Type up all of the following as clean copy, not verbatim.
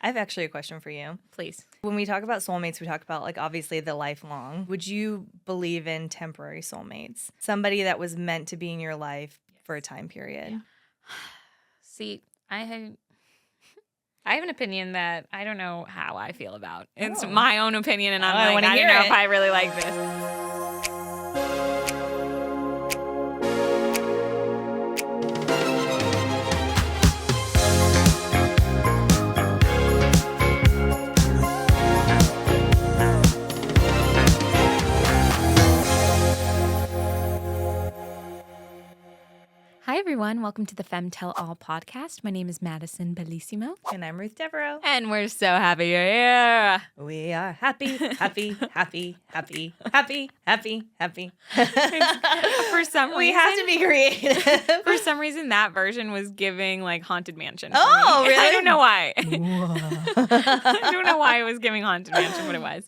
I have actually a question for you. Please. When we talk about soulmates, we talk about like obviously the lifelong. Would you believe in temporary soulmates? Somebody that was meant to be in your life for a time period. Yeah. See, I have an opinion that I don't know how I feel about. It's my own opinion, and I don't know if I really like this. Hi, everyone. Welcome to the Femme Tell All podcast. My name is Madison Bellissimo. And I'm Ruth Devereaux. And we're so happy you're here. We are happy. For some reason. We have to be creative. For some reason, that version was giving like Haunted Mansion. Oh, really? I don't know why. I don't know why it was giving Haunted Mansion, what it was.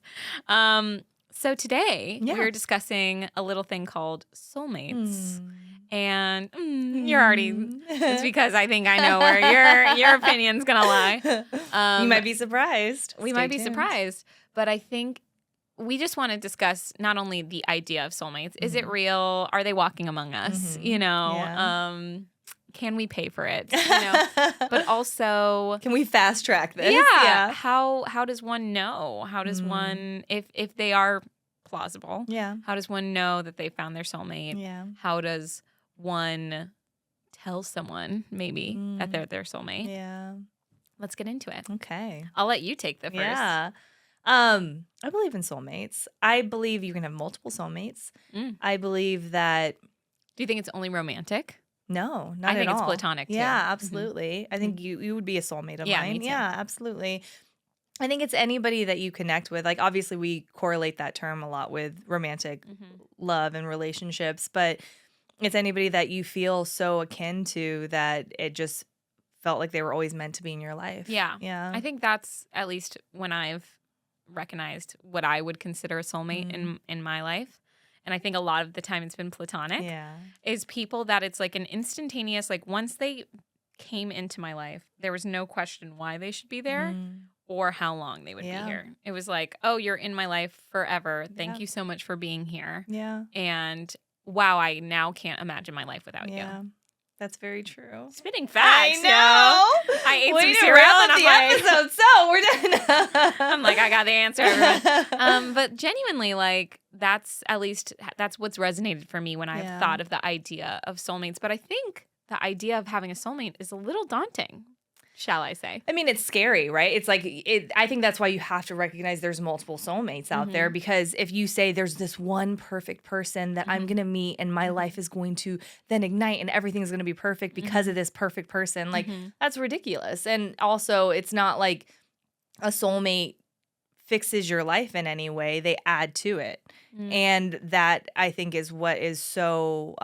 So today, we're discussing a little thing called soulmates. And you're already, it's because I think I know where your opinion's going to lie. You might be surprised. We might be surprised. But I think we just want to discuss not only the idea of soulmates. Is it real? Are they walking among us? You know, can we pay for it? You know, but also, can we fast track this? Yeah. How does one know? How does one, if they are plausible, how does one know that they found their soulmate? Yeah. How does one tell someone maybe that they're their soulmate? Yeah. Let's get into it. Okay. I'll let you take the first. Yeah. I believe in soulmates. I believe you can have multiple soulmates. I believe that. Do you think it's only romantic? No, not at all. I think it's platonic too. Yeah, absolutely. I think you would be a soulmate of mine. Me too. Yeah, absolutely. I think it's anybody that you connect with. Like, obviously, we correlate that term a lot with romantic love and relationships, but it's anybody that you feel so akin to that it just felt like they were always meant to be in your life. Yeah. Yeah. I think that's at least when I've recognized what I would consider a soulmate in my life. And I think a lot of the time it's been platonic. Yeah. Is people that it's like an instantaneous, like once they came into my life, there was no question why they should be there or how long they would be here. It was like, oh, you're in my life forever. Thank you so much for being here. Yeah. And wow, I now can't imagine my life without you. That's very true. Spitting facts. I know. I ate Way some to cereal wrap and up the episode. So we're done. I'm like, I got the answer, everyone. But genuinely, like, that's what's resonated for me when I've thought of the idea of soulmates. But I think the idea of having a soulmate is a little daunting, shall I say. I mean, it's scary, right? It's like, I think that's why you have to recognize there's multiple soulmates out there, because if you say there's this one perfect person that I'm going to meet and my life is going to then ignite and everything's going to be perfect because of this perfect person, like that's ridiculous. And also, it's not like a soulmate fixes your life in any way. They add to it. And that, I think, is what is so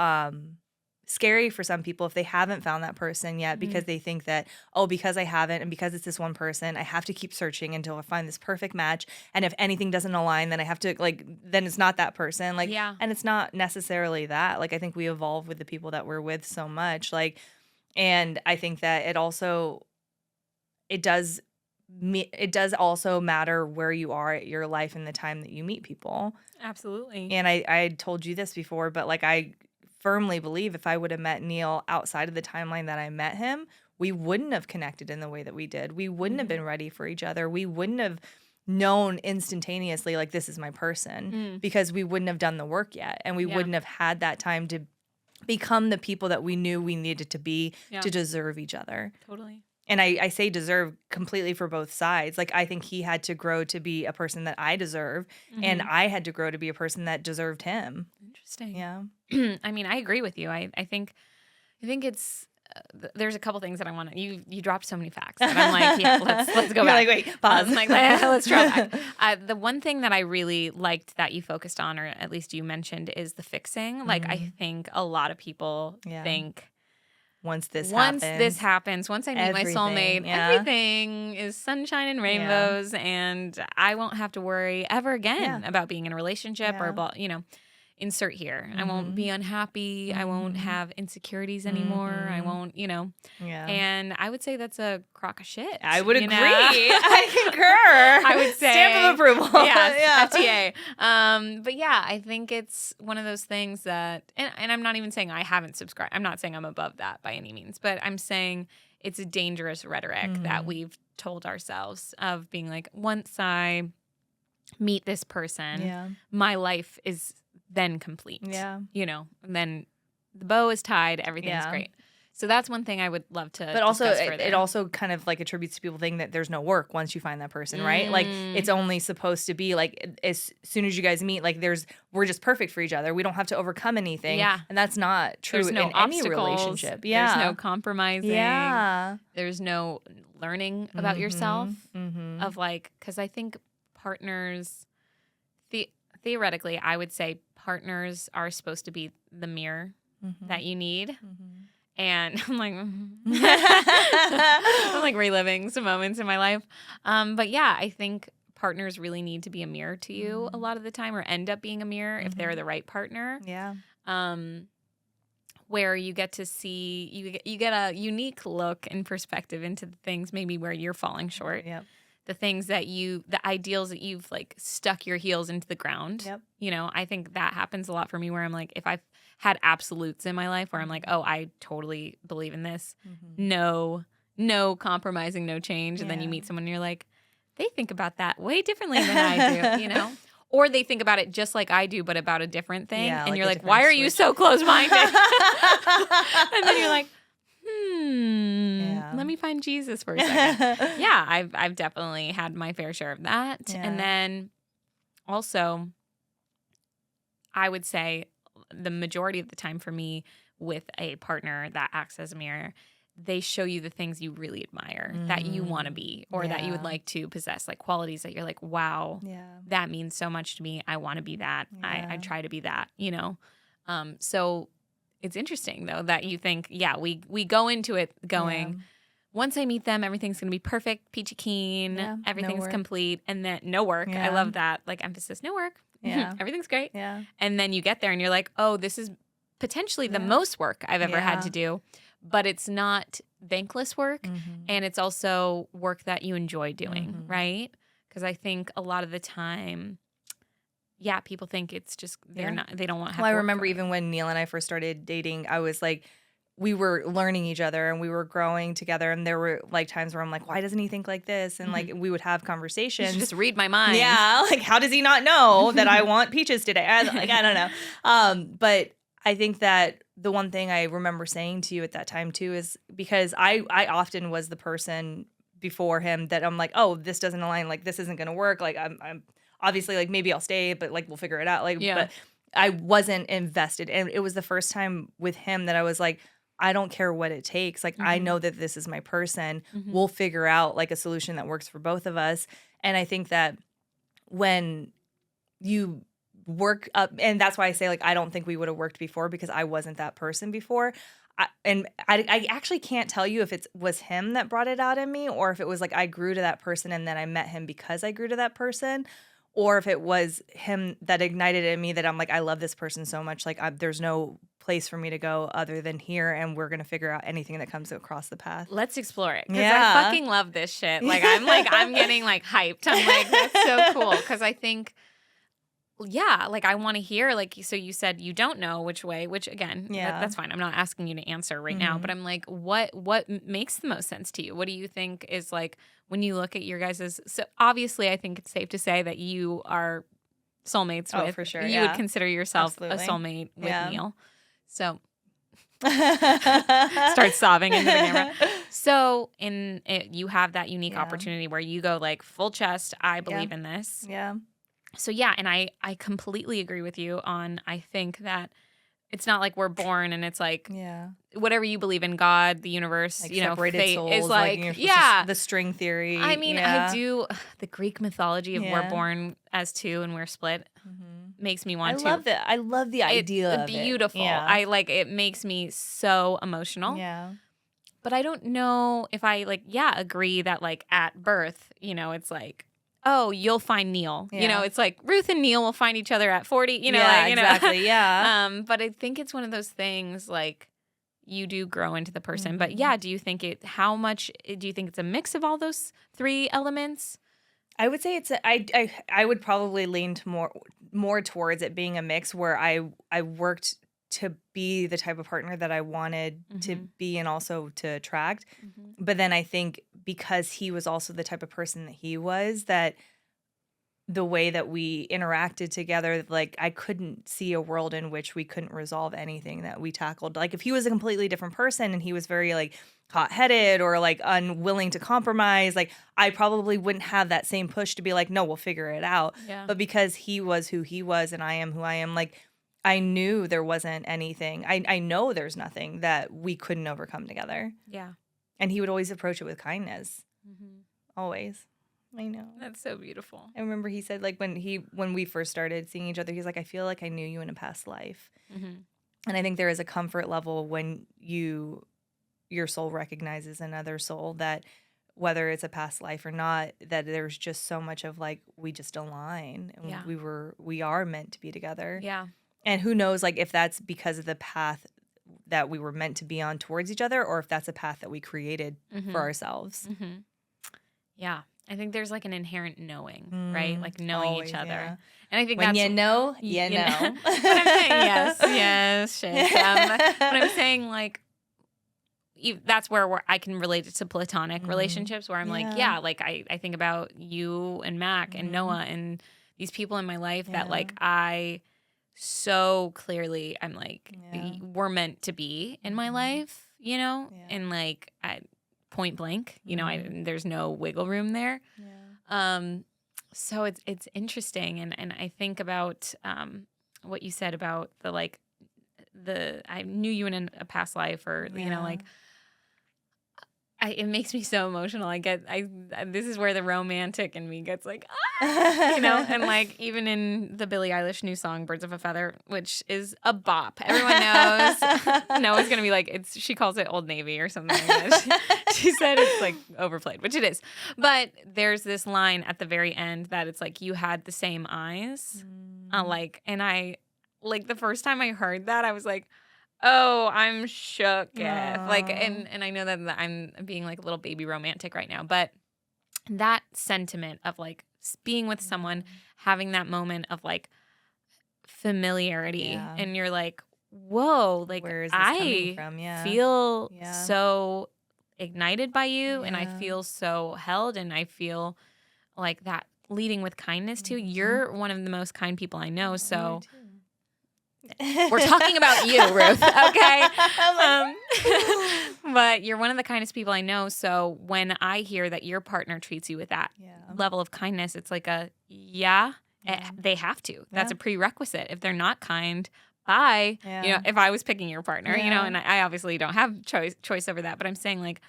scary for some people if they haven't found that person yet, because they think that, oh, because I haven't and because it's this one person, I have to keep searching until I find this perfect match. And if anything doesn't align, then I have to, like, then it's not that person. Like, and it's not necessarily that. Like, I think we evolve with the people that we're with so much. Like, and I think that it does also matter where you are at your life and the time that you meet people. Absolutely. And I told you this before, but like, I firmly believe if I would have met Neil outside of the timeline that I met him, we wouldn't have connected in the way that we did. We wouldn't have been ready for each other. We wouldn't have known instantaneously, like, this is my person, because we wouldn't have done the work yet. And we wouldn't have had that time to become the people that we knew we needed to be to deserve each other. Totally. And I say deserve completely for both sides. Like, I think he had to grow to be a person that I deserve, and I had to grow to be a person that deserved him. Interesting. Yeah. I mean, I agree with you. I think it's there's a couple things that I want to. You dropped so many facts, but I'm like, let's go back. Like, wait, pause. I'm like, let's draw back. The one thing that I really liked that you focused on, or at least you mentioned, is the fixing. Like, I think a lot of people think, once this happens, once I meet my soulmate, everything is sunshine and rainbows, and I won't have to worry ever again about being in a relationship or, you know. insert here. I won't be unhappy. I won't have insecurities anymore. I won't, Yeah. And I would say that's a crock of shit. I would agree. know? I concur. I would say stamp of approval. Yes, FTA. But yeah, I think it's one of those things that, and I'm not even saying I haven't subscribed. I'm not saying I'm above that by any means, but I'm saying it's a dangerous rhetoric that we've told ourselves of being like, once I meet this person, my life is then complete. Yeah. And then the bow is tied, everything's great. So that's one thing I would love to But also, discuss further. it also kind of like attributes to people thinking that there's no work once you find that person, right? Like it's only supposed to be like as soon as you guys meet, like we're just perfect for each other. We don't have to overcome anything. Yeah. And that's not true There's no in any obstacles. relationship. Yeah. There's no compromising. Yeah. There's no learning about yourself of like, because I think partners, theoretically, I would say partners are supposed to be the mirror that you need. And I'm like, I'm like reliving some moments in my life. But yeah, I think partners really need to be a mirror to you a lot of the time, or end up being a mirror if they're the right partner. Yeah. Where you get to see, you get a unique look and perspective into the things maybe where you're falling short. Yep. The things that the ideals that you've like stuck your heels into the ground. Yep. I think that happens a lot for me where I'm like, if I've had absolutes in my life where I'm like, oh, I totally believe in this. No compromising, no change. And then you meet someone and you're like, they think about that way differently than I do, Or they think about it just like I do, but about a different thing. Yeah, and like you're a like, different why are you switch. so close-minded? And then you're like, let me find Jesus for a second. Yeah, I've definitely had my fair share of that. Yeah. And then also, I would say the majority of the time for me with a partner that acts as a mirror, they show you the things you really admire that you want to be or that you would like to possess, like qualities that you're like, wow, that means so much to me. I want to be that. I try to be that, So it's interesting, though, that you think, we go into it going, once I meet them, everything's going to be perfect, peachy keen, everything's complete, and then no work. I love that, like, emphasis, no work. Yeah. Everything's great. Yeah. And then you get there and you're like, oh, this is potentially the most work I've ever had to do, but it's not thankless work, and it's also work that you enjoy doing, right? Because I think a lot of the time, people think it's just they don't want to have Well, I work remember for it. even when Neil and I first started dating, I was like, we were learning each other and we were growing together, and there were like times where I'm like, why doesn't he think like this? And like we would have You conversations. should just read my mind. Yeah, like how does he not know that I want peaches today? I don't know. But I think that the one thing I remember saying to you at that time too is because I often was the person before him that I'm like, oh, this doesn't align, like this isn't gonna work. Like I'm obviously like maybe I'll stay, but like we'll figure it out. Like but I wasn't invested. And it was the first time with him that I was like, I don't care what it takes. Like, I know that this is my person. We'll figure out like a solution that works for both of us. And I think that when you work up, and that's why I say like, I don't think we would have worked before because I wasn't that person before. I actually can't tell you if it was him that brought it out in me or if it was like I grew to that person and then I met him because I grew to that person. Or if it was him that ignited it in me that I'm like, I love this person so much. Like, there's no place for me to go other than here, and we're going to figure out anything that comes across the path. Let's explore it. Because I fucking love this shit. Like, I'm getting, like, hyped. I'm like, that's so cool. Because I think, like, I want to hear, like, so you said you don't know which way, which, again, that's fine. I'm not asking you to answer right now. But I'm like, what makes the most sense to you? What do you think is, like, when you look at your guys' so obviously I think it's safe to say that you are soulmates with. For sure. You would consider yourself Absolutely. a soulmate with Neil. So start sobbing into the camera. So you have that unique opportunity where you go like full chest, I believe in this. Yeah. So and I completely agree with you on, I think that it's not like we're born and it's like whatever you believe in, God, the universe, like separated fate souls, is like the string theory. I mean, I do the Greek mythology of we're born as two and we're split makes me want to. I love the idea of beautiful. It. Yeah. I like it makes me so emotional. Yeah. But I don't know if I agree that like at birth, it's like oh, you'll find Neil. Yeah. You know, it's like Ruth and Neil will find each other at 40. You know, yeah, like, you exactly. know. Yeah. But I think it's one of those things like you do grow into the person. But Mhm. yeah, do you think how much do you think it's a mix of all those three elements? I would say I would probably lean to more towards it being a mix where I worked to be the type of partner that I wanted to be and also to attract. But then I think because he was also the type of person that he was, that the way that we interacted together, like I couldn't see a world in which we couldn't resolve anything that we tackled. Like if he was a completely different person and he was very like hot-headed or like unwilling to compromise, like I probably wouldn't have that same push to be like, no, we'll figure it out. Yeah. But because he was who he was and I am who I am, like I knew there wasn't anything. I know there's nothing that we couldn't overcome together. Yeah. And he would always approach it with kindness. Always. I know. That's so beautiful. I remember he said, like, when we first started seeing each other, he's like, I feel like I knew you in a past life. And I think there is a comfort level when your soul recognizes another soul, that whether it's a past life or not, that there's just so much of like, we just align and we are meant to be together. Yeah. And who knows, like, if that's because of the path that we were meant to be on towards each other, or if that's a path that we created for ourselves. Yeah. I think there's like an inherent knowing, right? Like knowing Always, each other. yeah. And I think When that's you know, you know. But I'm saying yes, shit. But I'm saying like that's where I can relate it to platonic relationships, where I'm like, like I think about you and Mac and Noah and these people in my life that like I so clearly I'm like we're meant to be in my life, you know, and like point blank, you know, there's no wiggle room there. So it's interesting, and I think about what you said about the like I knew you in a past life, or you know, like it makes me so emotional. This is where the romantic in me gets like, you know, and like even in the Billie Eilish new song, Birds of a Feather, which is a bop. Everyone knows. Noah's going to be like, she calls it Old Navy or something like that. She said it's like overplayed, which it is. But there's this line at the very end that it's like, you had the same eyes. And I, like the first time I heard that, I was like, oh, I'm shook. Like, and I know that I'm being like a little baby romantic right now, but that sentiment of like being with someone, having that moment of like familiarity, and you're like, whoa, like where is this coming from? Feel so ignited by you, and I feel so held, and I feel like that leading with kindness too. You're one of the most kind people I know, so. We're talking about you, Ruth, okay? But you're one of the kindest people I know, so when I hear that your partner treats you with that level of kindness, it's like they have to. That's a prerequisite. If they're not kind, bye. You know, if I was picking your partner, you know, and I obviously don't have choice over that, but I'm saying like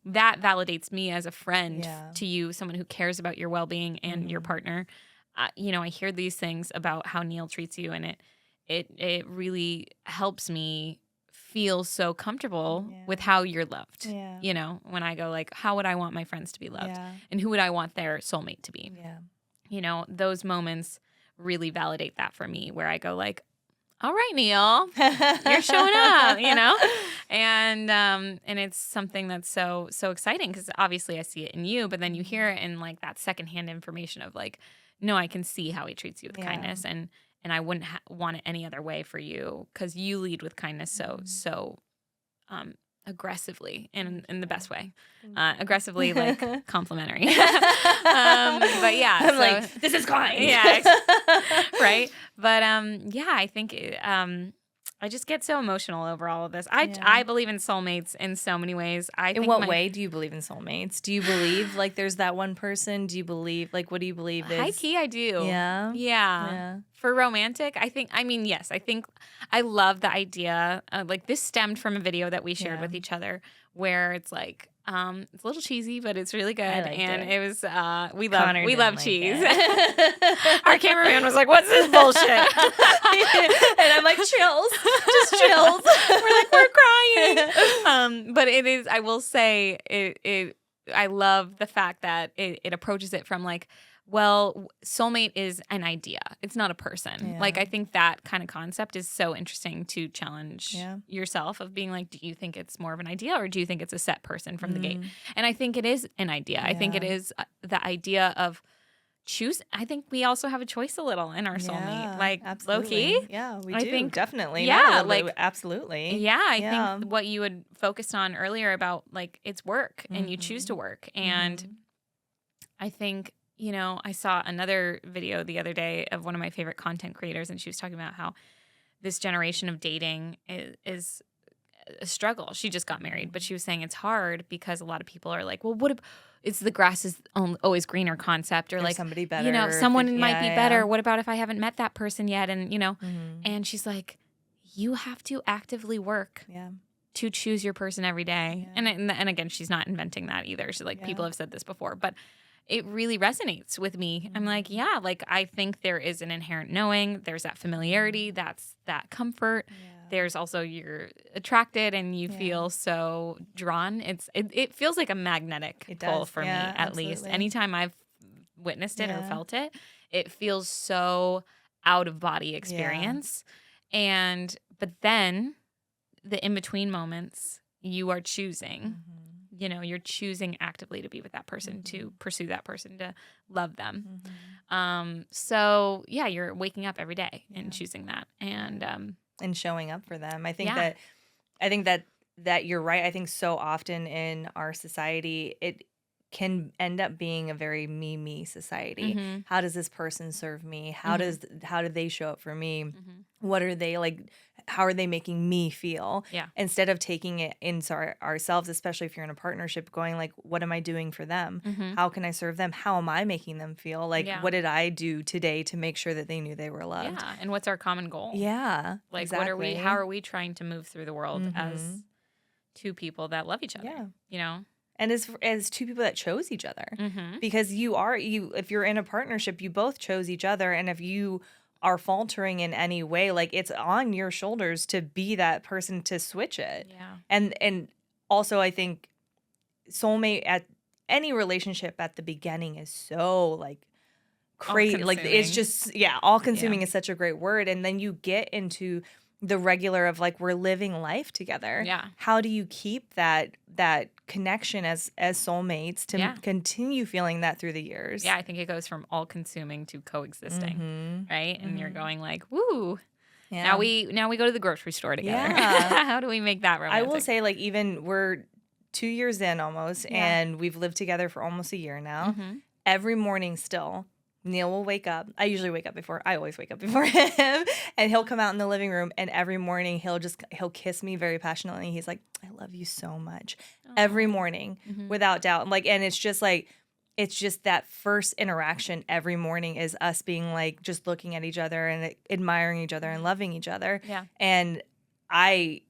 that validates me as a friend to you, someone who cares about your well-being and your partner. You know, I hear these things about how Neil treats you, and it really helps me feel so comfortable with how you're loved. You know, when I go like, how would I want my friends to be loved? And who would I want their soulmate to be? You know, those moments really validate that for me, where I go like, all right, Neil, you're showing up, you know? And it's something that's so exciting, because obviously I see it in you, but then you hear it in like that secondhand information of like, no, I can see how he treats you with kindness, and I wouldn't want it any other way for you, because you lead with kindness so aggressively, in the best way. Aggressively, like complimentary. But yeah, I'm like, this is kind. Yeah, right. But I think I just get so emotional over all of this. I believe in soulmates in so many ways. In what way do you believe in soulmates? Do you believe like there's that one person? Do you believe what do you believe? High key, I do. Yeah. For romantic, I think I love the idea. Like this stemmed from a video that we shared with each other, where it's like it's a little cheesy, but it's really good. And it was we love cheese. Our cameraman was like, "What's this bullshit?" And I'm like, "Chills, just chills." We're crying. But it is. I will say it I love the fact that it approaches it from like, well, soulmate is an idea. It's not a person. Yeah. Like, I think that kind of concept is so interesting to challenge Yeah. yourself of being like, do you think it's more of an idea or do you think it's a set person from the gate? And I think it is an idea. I think it is the idea of choose. I think we also have a choice a little in our soulmate, like absolutely. low key. Yeah, we I do think, definitely. yeah, Not a little like bit, absolutely. yeah, I think what you had focused on earlier about like it's work and you choose to work, and I think, you know, I saw another video the other day of one of my favorite content creators, and she was talking about how this generation of dating is a struggle. She just got married, but she was saying it's hard because a lot of people are like, well, what if it's the grass is always greener concept, or There's like somebody better, you know, someone might be better. Yeah. What about if I haven't met that person yet? And you know, and she's like, you have to actively work to choose your person every day. And again, she's not inventing that either. She's like, people have said this before, but it really resonates with me. I'm like, yeah, like I think there is an inherent knowing. There's that familiarity. That's that comfort. There's also you're attracted and you feel so drawn. It feels like a magnetic pull for me, at least. Anytime I've witnessed it or felt it, it feels so out of body experience. But then the in between moments, you are choosing. You know, you're choosing actively to be with that person, to pursue that person, to love them. So yeah, you're waking up every day and choosing that, and showing up for them. I think that you're right. I think so often in our society, it can end up being a very me society. How does this person serve me? How do they show up for me? What are they like? How are they making me feel? Instead of taking it into ourselves, especially if you're in a partnership, going like, what am I doing for them? How can I serve them? How am I making them feel? Like, what did I do today to make sure that they knew they were loved? Yeah, and what's our common goal? Yeah, like exactly. how are we trying to move through the world as two people that love each other? Yeah. You know. And as two people that chose each other, because if you're in a partnership, you both chose each other, and if you are faltering in any way, like it's on your shoulders to be that person to switch it. Yeah. And also I think soulmate at any relationship at the beginning is so like crazy. Like it's just all consuming is such a great word, and then you get into the regular of like we're living life together. Yeah. How do you keep that connection as soulmates to continue feeling that through the years? Yeah, I think it goes from all consuming to coexisting, right? And you're going like, woo. Yeah. Now we go to the grocery store together. Yeah. How do we make that romantic? I will say like even we're 2 years in almost, and we've lived together for almost a year now. Every morning still, Neil will wake up. I always wake up before him, and he'll come out in the living room, and every morning he'll kiss me very passionately. He's like, I love you so much. Every morning, without doubt. And it's just that first interaction every morning is us being like, just looking at each other and admiring each other and loving each other. Yeah. And I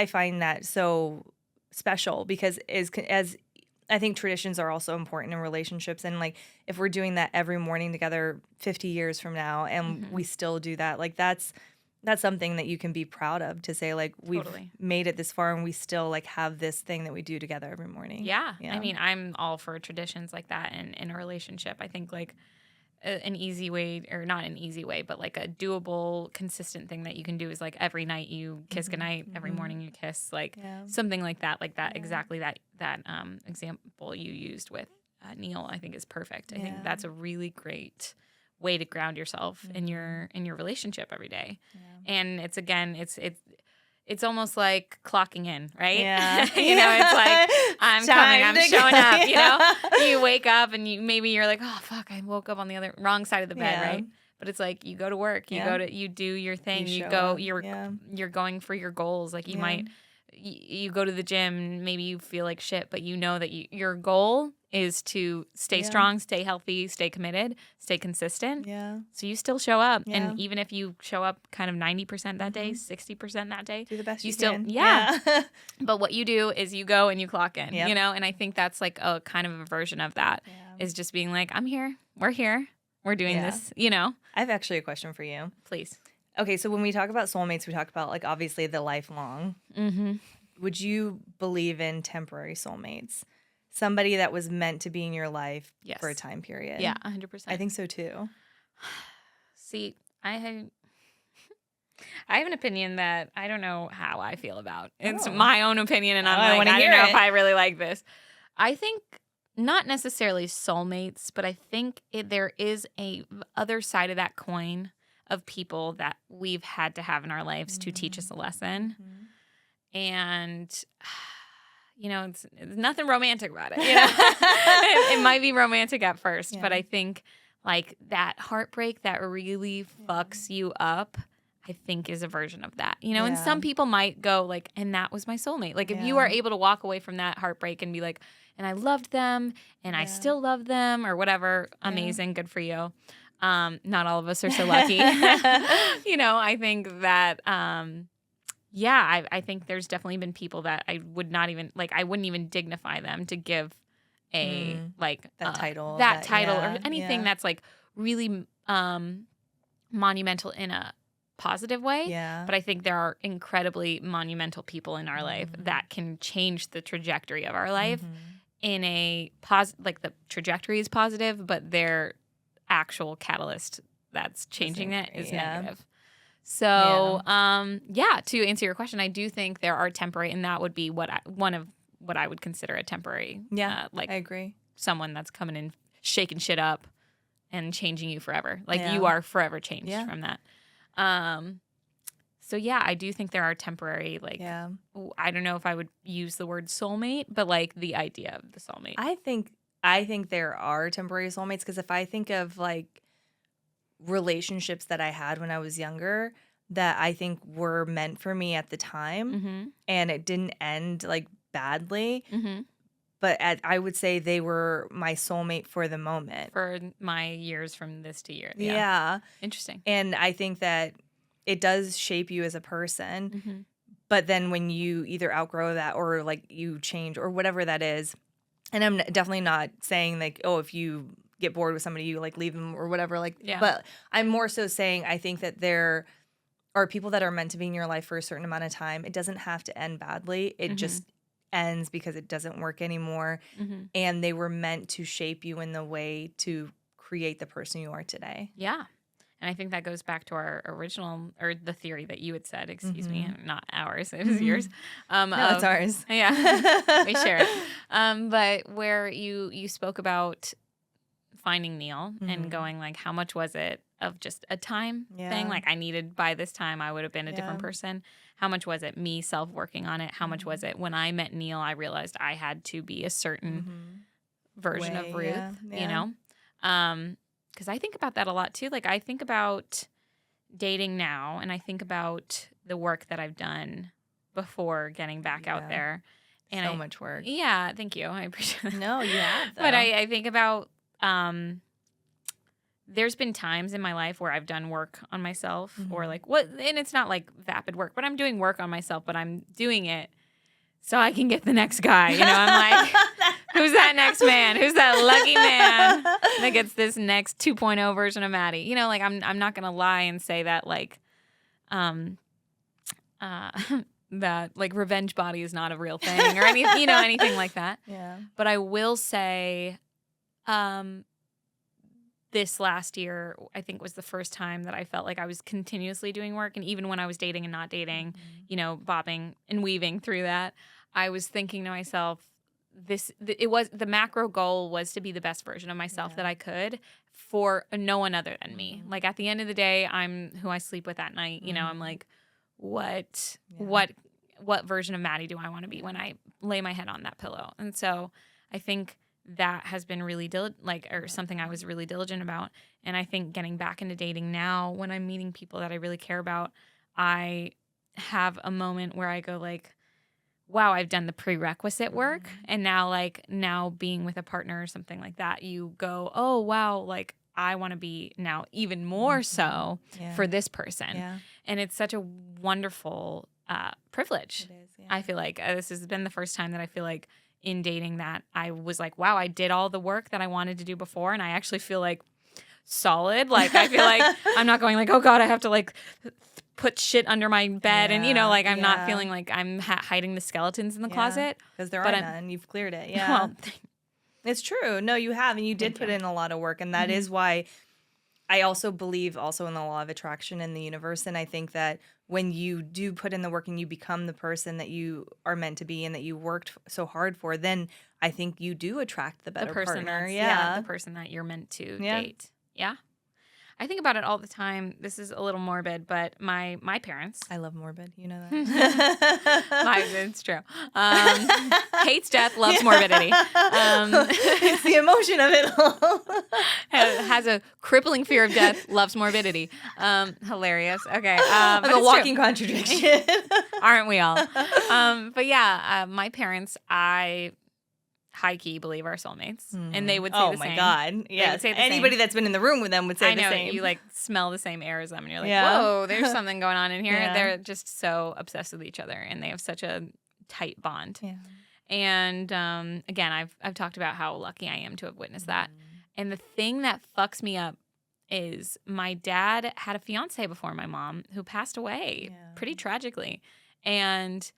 find that so special because as I think traditions are also important in relationships. And like, if we're doing that every morning together 50 years from now and we still do that, like that's something that you can be proud of, to say like we've made it this far and we still like have this thing that we do together every morning. Yeah. I mean, I'm all for traditions like that in a relationship. I think like an easy way, or not an easy way, but like a doable, consistent thing that you can do is like every night you kiss goodnight, every morning you kiss, like something like that, exactly that example you used with Neil, I think is perfect. I think that's a really great way to ground yourself in your relationship every day. And it's almost like clocking in, right? Yeah. You know, it's like, I'm coming, I'm showing up, you know? You wake up and maybe you're like, oh, fuck, I woke up on the wrong side of the bed, right? But it's like, you go to work, you do your thing, you're going for your goals. Like you go to the gym, maybe you feel like shit, but you know that your goal is to stay strong, stay healthy, stay committed, stay consistent. Yeah. So you still show up. Yeah. And even if you show up kind of 90% that day, 60% that day, do the best you still can. Yeah. But what you do is you go and you clock in, you know? And I think that's like a kind of a version of that is just being like, I'm here. We're doing this, you know? I have actually a question for you. Please. Okay, so when we talk about soulmates, we talk about like obviously the lifelong. Would you believe in temporary soulmates? somebody that was meant to be in your life Yes. for a time period. Yeah, 100%. I think so too. See, I have an opinion that I don't know how I feel about. It's my own opinion, and I don't know if I really like this. I think not necessarily soulmates, but I think there is a other side of that coin of people that we've had to have in our lives to teach us a lesson. And it's nothing romantic about it. It might be romantic at first, but I think like that heartbreak that really fucks you up, I think is a version of that. And some people might go like, and that was my soulmate. Like if you are able to walk away from that heartbreak and be like, and I loved them and I still love them or whatever, amazing, good for you. Not all of us are so lucky. I think that I think there's definitely been people that I would not even I wouldn't even dignify them to give a that title or anything that's like really monumental in a positive way. Yeah. But I think there are incredibly monumental people in our life that can change the trajectory of our life in a the trajectory is positive, but their actual catalyst that's changing it is negative. So, to answer your question, I do think there are temporary, and that would be one of what I would consider a temporary. Yeah, I agree. Someone that's coming in, shaking shit up, and changing you forever. You are forever changed from that. I do think there are temporary, I don't know if I would use the word soulmate, but the idea of the soulmate. I think there are temporary soulmates because if I think of relationships that I had when I was younger that I think were meant for me at the time and it didn't end badly, but I would say they were my soulmate for the moment. For my years from this to year. Yeah. Interesting. And I think that it does shape you as a person, but then when you either outgrow that or you change or whatever that is, and I'm definitely not saying if you get bored with somebody, you leave them or whatever. But I'm more so saying I think that there are people that are meant to be in your life for a certain amount of time. It doesn't have to end badly. It just ends because it doesn't work anymore. And they were meant to shape you in the way to create the person you are today. Yeah. And I think that goes back to our original, or the theory that you had said, excuse me, not ours, it was yours. No, it's ours. Yeah, we share it. But where you spoke about finding Neil and going how much was it of just a time thing? I needed by this time I would have been a different person. How much was it me self-working on it? How much was it when I met Neil, I realized I had to be a certain version of Ruth, because I think about that a lot too. I think about dating now and I think about the work that I've done before getting back out there. And so much work. Yeah, thank you. I appreciate it. No, you have, though. But I think about there's been times in my life where I've done work on myself or and it's not vapid work, but I'm doing work on myself, but I'm doing it so I can get the next guy. I'm who's that next man? Who's that lucky man that gets this next 2.0 version of Maddie? I'm not gonna lie and say that that revenge body is not a real thing or anything, anything like that. Yeah. But I will say, this last year, I think was the first time that I felt like I was continuously doing work. And even when I was dating and not dating, bobbing and weaving through that, I was thinking to myself, the macro goal was to be the best version of myself that I could for no one other than me. At the end of the day, I'm who I sleep with at night. I'm what version of Maddie do I want to be when I lay my head on that pillow? And so I think that has been really something I was really diligent about. And I think getting back into dating now, when I'm meeting people that I really care about, I have a moment where I go wow, I've done the prerequisite work. And now being with a partner or something like that, you go, oh, wow, I want to be now even more so for this person. Yeah. And it's such a wonderful privilege. It is, I feel this has been the first time that I feel in dating that I was wow, I did all the work that I wanted to do before. And I actually feel solid. I feel I'm not going oh God, I have to put shit under my bed. And, I'm not feeling I'm hiding the skeletons in the closet. Because there are none. You've cleared it. Yeah. Well, It's true. No, you have, and you did put in a lot of work, and that is why I also believe also in the law of attraction in the universe, and I think that when you do put in the work and you become the person that you are meant to be and that you worked so hard for, then I think you do attract the better partner. The person that you're meant to date. Yeah. I think about it all the time. This is a little morbid, but my parents. I love morbid. You know that. It's true. Hates death, loves morbidity. It's the emotion of it all. Has a crippling fear of death, loves morbidity. Hilarious. Okay. Like a walking contradiction. Aren't we all? But yeah, my parents, I high key believe are soulmates, and they would say the same. Oh my God! Yes, anybody that's been in the room with them would say the same. You like smell the same air as them, and you're like, whoa, there's something going on in here. They're just so obsessed with each other, and they have such a tight bond. Yeah. And again, I've talked about how lucky I am to have witnessed that. And the thing that fucks me up is my dad had a fiance before my mom who passed away pretty tragically, and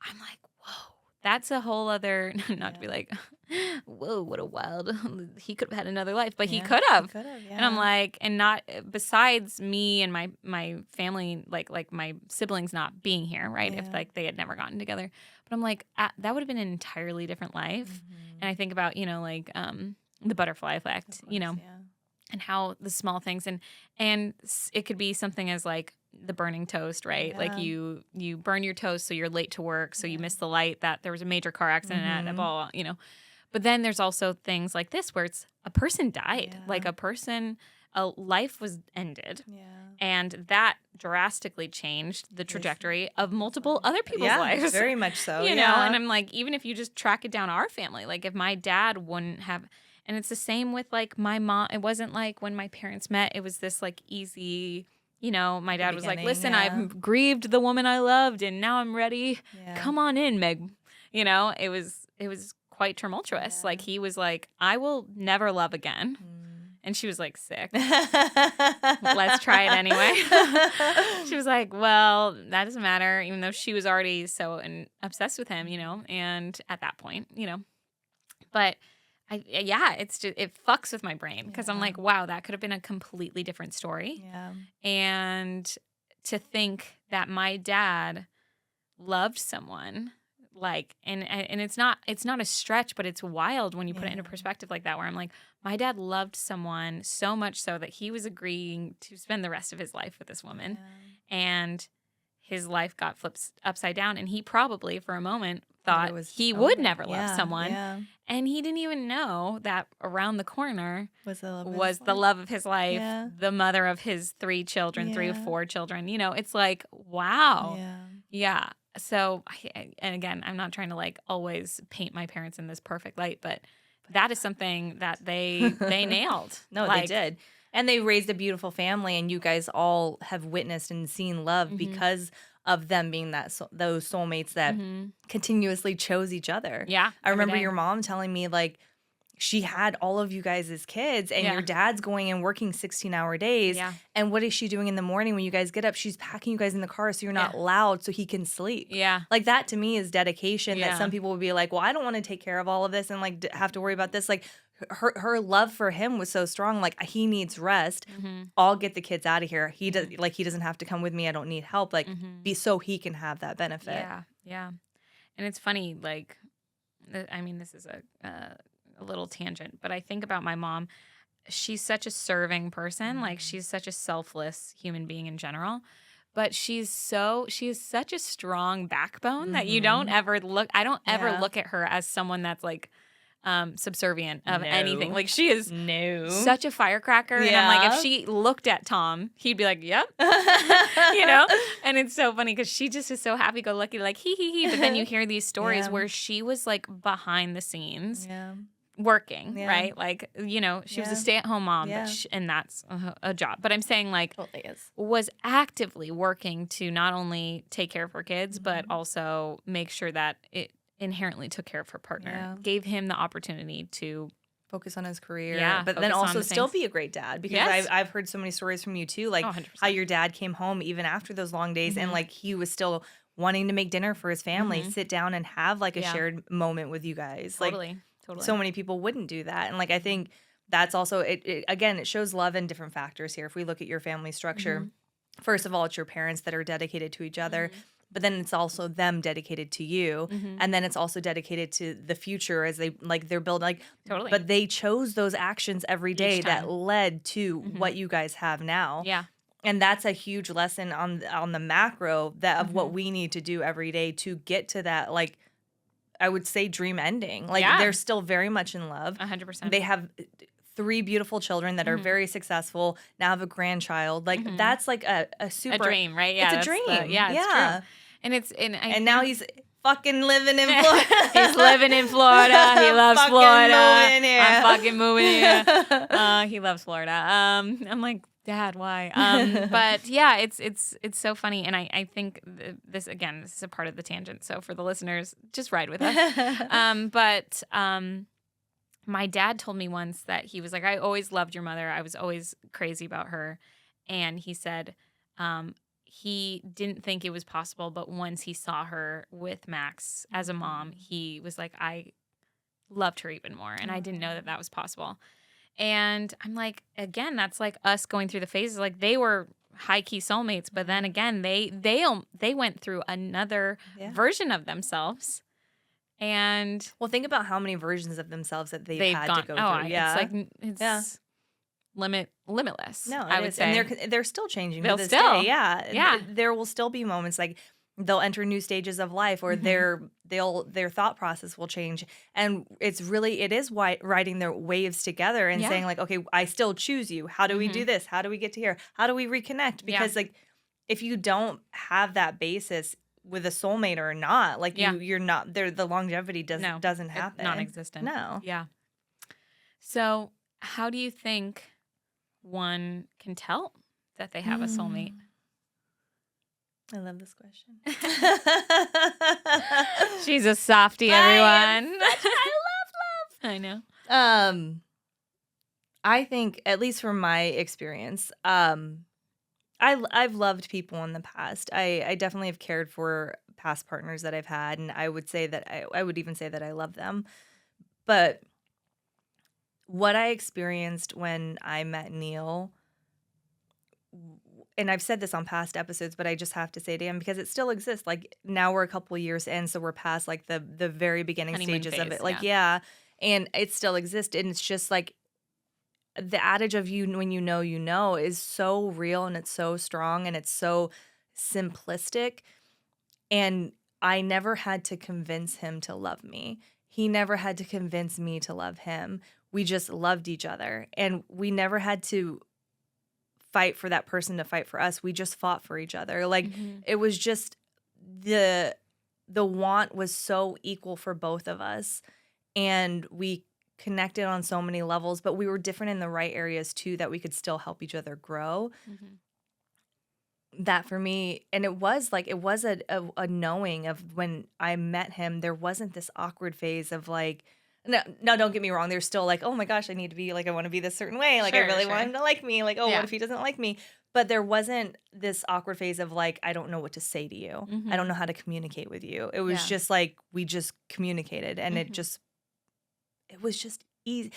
I'm like, whoa. That's a whole other, not to be like, whoa, what a wild, he could have had another life, but he could have. And I'm like, and not, besides me and my family, like my siblings not being here, right? If like they had never gotten together. But I'm like, that would have been an entirely different life. And I think about, like the butterfly effect, and how the small things, and it could be something as like, the burning toast, right? Like you burn your toast, so you're late to work, so you miss the light that there was a major car accident at a ball, But then there's also things like this where it's a person died, like a life was ended, and that drastically changed the trajectory of multiple other people's lives. Very much so. And I'm like, even if you just track it down our family, like if my dad wouldn't have. And it's the same with like my mom. It wasn't like when my parents met, it was this like easy. My dad was like, listen, I've grieved the woman I loved and now I'm ready. Yeah. Come on in, Meg. It was quite tumultuous. Yeah. Like he was like, I will never love again. And she was like, sick. Let's try it anyway. She was like, well, that doesn't matter, even though she was already so obsessed with him, and at that point, But it's just, it fucks with my brain because I'm like, wow, that could have been a completely different story. Yeah. And to think that my dad loved someone like, and it's not a stretch, but it's wild when you put it into perspective like that, where I'm like, my dad loved someone so much so that he was agreeing to spend the rest of his life with this woman, and his life got flipped upside down, and he probably for a moment thought he would never love someone. Yeah. And he didn't even know that around the corner was the love of his life, the mother of his 3 children, 3 or 4 children. It's like, wow. Yeah. So, and again, I'm not trying to like always paint my parents in this perfect light, but that is something that they nailed. No, they did. And they raised a beautiful family, and you guys all have witnessed and seen love because of them being those soulmates that continuously chose each other. Yeah. I remember your mom telling me like she had all of you guys as kids, and your dad's going and working 16-hour days. Yeah. And what is she doing in the morning when you guys get up? She's packing you guys in the car so you're not loud so he can sleep. Yeah. Like that to me is dedication that some people would be like, well, I don't want to take care of all of this and like have to worry about this. Like her love for him was so strong. Like he needs rest. I'll get the kids out of here. He doesn't have to come with me. I don't need help. Like so he can have that benefit. Yeah. Yeah. And it's funny. Like, I mean, this is a little tangent, but I think about my mom. She's such a serving person. Like she's such a selfless human being in general, but she is such a strong backbone that you don't ever look. I don't ever look at her as someone that's like subservient of anything. Like she is such a firecracker. And I'm like, if she looked at Tom, he'd be like, yep. And it's so funny because she just is so happy-go-lucky, like he. But then you hear these stories where she was like behind the scenes working, right? Like, she was a stay-at-home mom, and that's a job. But I'm saying like was actively working to not only take care of her kids, but also make sure that it inherently took care of her partner, gave him the opportunity to focus on his career, but then also still be a great dad, because I've heard so many stories from you too, like how your dad came home even after those long days and like he was still wanting to make dinner for his family, sit down and have like a shared moment with you guys. Totally. so many people wouldn't do that. And like, I think that's also, again, it shows love in different factors here. If we look at your family structure, first of all, it's your parents that are dedicated to each other. But then it's also them dedicated to you. And then it's also dedicated to the future as they're building, like, but they chose those actions every day that led to what you guys have now. Yeah. And that's a huge lesson on the macro of what we need to do every day to get to that, like, I would say dream ending. Like, they're still very much in love. 100%. They have 3 beautiful children that are very successful, now have a grandchild. Like, that's like a super... A dream, right? Yeah. It's a dream. It's true. And it's... And now he's fucking living in Florida. He's living in Florida. He loves Florida. I'm fucking moving here. He loves Florida. I'm like, Dad, why? But yeah, it's so funny. And I think this is a part of the tangent. So for the listeners, just ride with us. But my dad told me once that he was like, I always loved your mother. I was always crazy about her. And he said he didn't think it was possible. But once he saw her with Max as a mom, he was like, I loved her even more. And I didn't know that was possible. And I'm like, again, that's like us going through the phases. Like, they were high-key soulmates, but then again, they went through another version of themselves. And well, think about how many versions of themselves that they've had to go through. Yeah, it's limitless. No, I would say, and they're still changing. They'll to this still, day. Yeah. There will still be moments like they'll enter new stages of life, or their thought process will change, and it is riding their waves together and saying like, okay, I still choose you. How do we do this? How do we get to here? How do we reconnect? Because like, if you don't have that basis with a soulmate or not, like you're not there. The longevity doesn't happen. Non-existent. No. Yeah. So how do you think one can tell that they have a soulmate? I love this question. She's a softie, everyone. I love. I know. I think, at least from my experience, I've loved people in the past. I definitely have cared for past partners that I've had, and I would say that I would even say that I love them. But what I experienced when I met Neil, and I've said this on past episodes, but I just have to say it again because it still exists. Like, now we're a couple of years in, so we're past like the very beginning honeymoon stages phase, of it. Like, and it still exists, and it's just like the adage of when you know is so real, and it's so strong, and it's so simplistic. And I never had to convince him to love me. He never had to convince me to love him. We just loved each other, and we never had to fight for that person to fight for us. We just fought for each other. Like, it was just the want was so equal for both of us, and we connected on so many levels, but we were different in the right areas too, that we could still help each other grow. That for me, and it was a knowing of when I met him, there wasn't this awkward phase of like, no, don't get me wrong. There's still like, oh my gosh, I need to be like, I want to be this certain way. Like, I really want him to like me. Like, what if he doesn't like me? But there wasn't this awkward phase of like, I don't know what to say to you. I don't know how to communicate with you. It was just like, we just communicated, and it was just easy.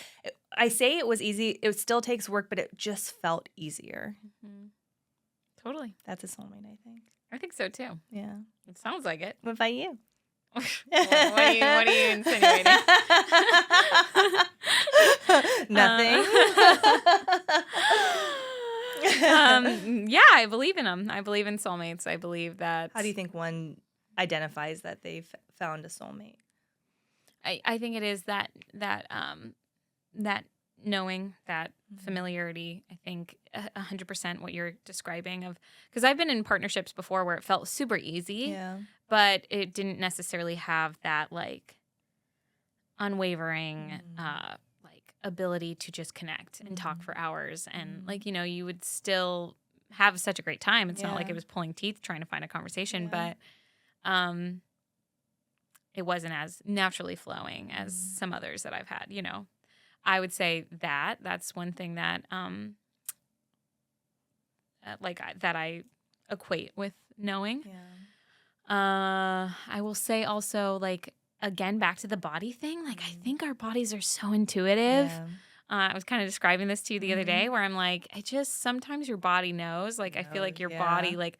I say it was easy. It still takes work, but it just felt easier. Totally. That's a soulmate, I think. I think so too. Yeah. It sounds like it. What about you? What are you insinuating? Nothing. Yeah, I believe in them. I believe in soulmates. I believe that. How do you think one identifies that they've found a soulmate? I think it is that knowing, that familiarity. I think 100% what you're describing of, because I've been in partnerships before where it felt super easy, but it didn't necessarily have that like unwavering like ability to just connect and talk for hours, and like, you would still have such a great time. It's not like it was pulling teeth trying to find a conversation, but it wasn't as naturally flowing as some others that I've had, I would say that's one thing that that I equate with knowing. I will say also, like, again, back to the body thing, like, I think our bodies are so intuitive. Yeah. I was kind of describing this to you the other day where I'm like, sometimes your body knows. Like, I feel like your body, like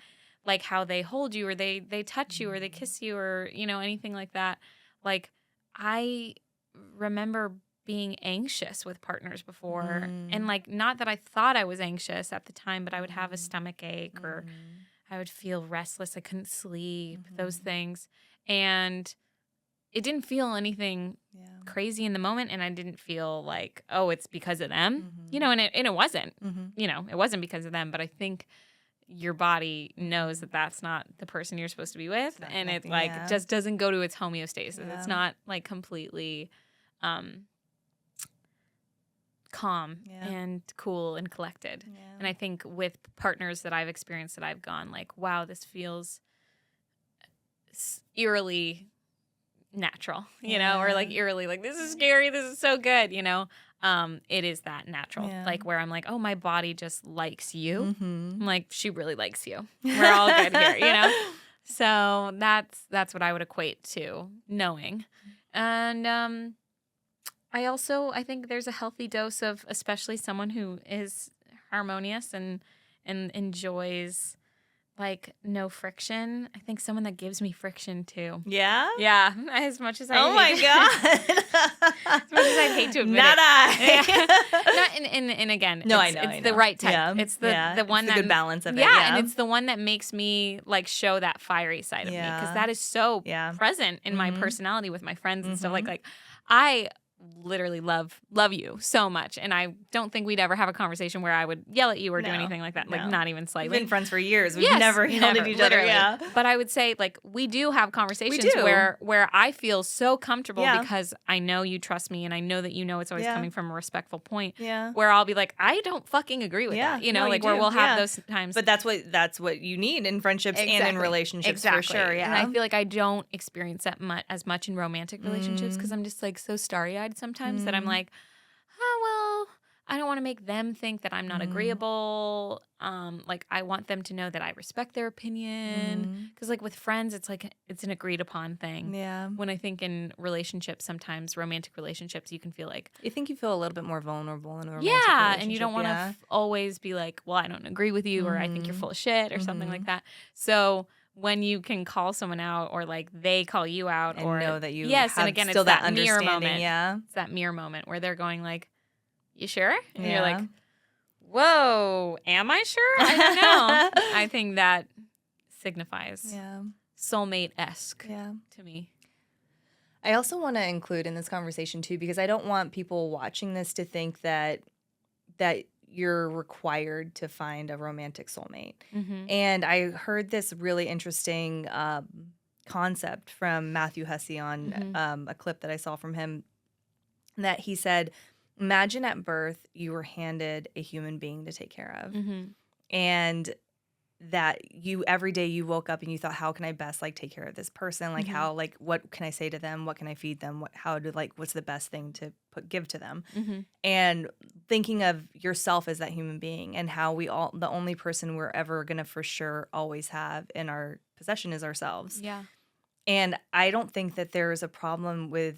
how they hold you or they touch you or they kiss you or, anything like that. Like, I remember being anxious with partners before. And, like, not that I thought I was anxious at the time, but I would have a stomach ache or I would feel restless. I couldn't sleep, those things. And it didn't feel anything crazy in the moment. And I didn't feel like, oh, it's because of them, and it wasn't, it wasn't because of them. But I think your body knows that that's not the person you're supposed to be with. And it just doesn't go to its homeostasis. Yeah. It's not like completely calm and cool and collected. Yeah. And I think with partners that I've experienced that I've gone like, wow, this feels eerily natural, or like eerily like, this is scary. This is so good. It is that natural, like where I'm like, oh, my body just likes you. I'm like, she really likes you. We're all good here, So that's what I would equate to knowing. And, I think there's a healthy dose of, especially someone who is harmonious and enjoys like no friction. I think someone that gives me friction too. Yeah? Yeah. As much as I Oh my God. As much as I'd hate to admit Not it. I. Not and again, no, it's, I know. it's the right type. Yeah. It's the one it's that good balance of it. Yeah, and it's the one that makes me like show that fiery side of me because that is so present in my personality with my friends and stuff. Like I literally love you so much, and I don't think we'd ever have a conversation where I would yell at you or do anything like that, like not even slightly. We've been friends for years. We've never yelled at each other. Yeah, but I would say like we do have conversations where I feel so comfortable because I know you trust me, and I know that it's always coming from a respectful point. Yeah, where I'll be like, I don't fucking agree with that. Where we'll have those times. But that's what you need in friendships and in relationships for sure. Yeah, and I feel like I don't experience that as much in romantic relationships because I'm just like so starry-eyed sometimes that I'm like, oh, well, I don't want to make them think that I'm not agreeable. Like I want them to know that I respect their opinion. Because like with friends, it's like it's an agreed upon thing. Yeah. When I think in relationships, sometimes romantic relationships, you can feel like you feel a little bit more vulnerable in a romantic relationship. And you don't want to always be like, well, I don't agree with you, or I think you're full of shit, or something like that. So when you can call someone out or like they call you out and or know that you have and again, still it's that mirror moment. Yeah. It's that mirror moment where they're going like, you sure? And you're like, whoa, am I sure? I don't know. I think that signifies soulmate-esque to me. I also want to include in this conversation too, because I don't want people watching this to think that you're required to find a romantic soulmate. And I heard this really interesting concept from Matthew Hussey on a clip that I saw from him, that he said, imagine at birth you were handed a human being to take care of. And that you every day you woke up and you thought, how can I best like take care of this person? Like how, like, what can I say to them? What can I feed them? What's the best thing to give to them? And thinking of yourself as that human being and how the only person we're ever going to for sure always have in our possession is ourselves. Yeah. And I don't think that there is a problem with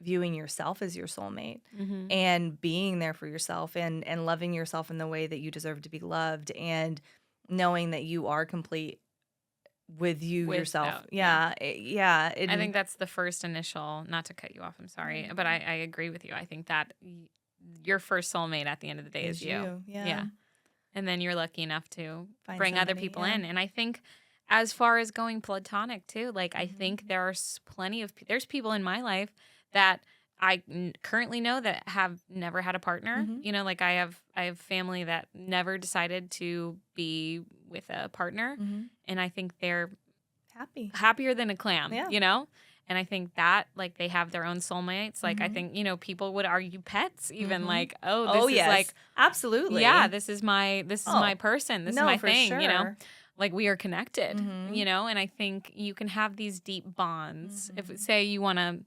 viewing yourself as your soulmate and being there for yourself and loving yourself in the way that you deserve to be loved and knowing that you are complete with yourself. I think that's the first initial, not to cut you off, I'm sorry, but I agree with you. I think that your first soulmate at the end of the day is you. Yeah. And then you're lucky enough to bring other people in. And I think as far as going platonic too, like I think there's there's people in my life that I currently know that have never had a partner. Like I have family that never decided to be with a partner. And I think they're happier than a clam, And I think that like they have their own soulmates. Like I think, people would argue pets even like, this is like, absolutely. Yeah, this is my person. This is my thing, sure. Like we are connected, and I think you can have these deep bonds. If say you want to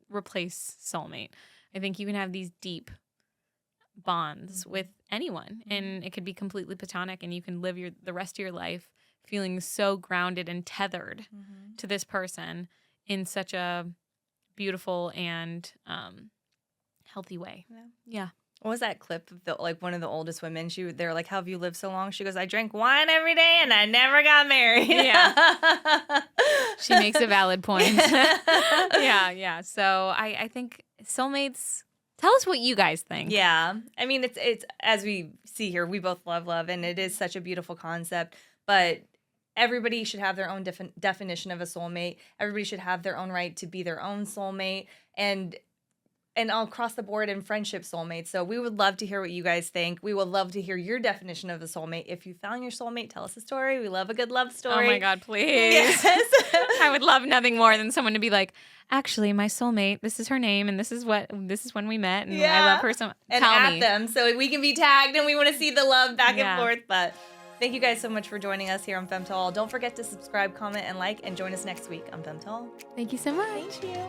replace soulmate, I think you can have these deep bonds with anyone, and it could be completely platonic, and you can live the rest of your life feeling so grounded and tethered to this person in such a beautiful and healthy way. Yeah. What was that clip of one of the oldest women? They're like, "How have you lived so long?" She goes, "I drank wine every day and I never got married." Yeah. She makes a valid point. Yeah. So I think soulmates, tell us what you guys think. Yeah. I mean, it's as we see here, we both love, and it is such a beautiful concept, but everybody should have their own definition of a soulmate. Everybody should have their own right to be their own soulmate, and all across the board in friendship soulmates. So we would love to hear what you guys think. We would love to hear your definition of a soulmate. If you found your soulmate, tell us a story. We love a good love story. Oh my God, please. Yes. I would love nothing more than someone to be like, actually, my soulmate, this is her name, and this is when we met, and I love her so. And tell at me. them so we can be tagged and we want to see the love back and forth. But thank you guys so much for joining us here on FemTall. Don't forget to subscribe, comment, and like, and join us next week on FemTall. Thank you so much. Thank you.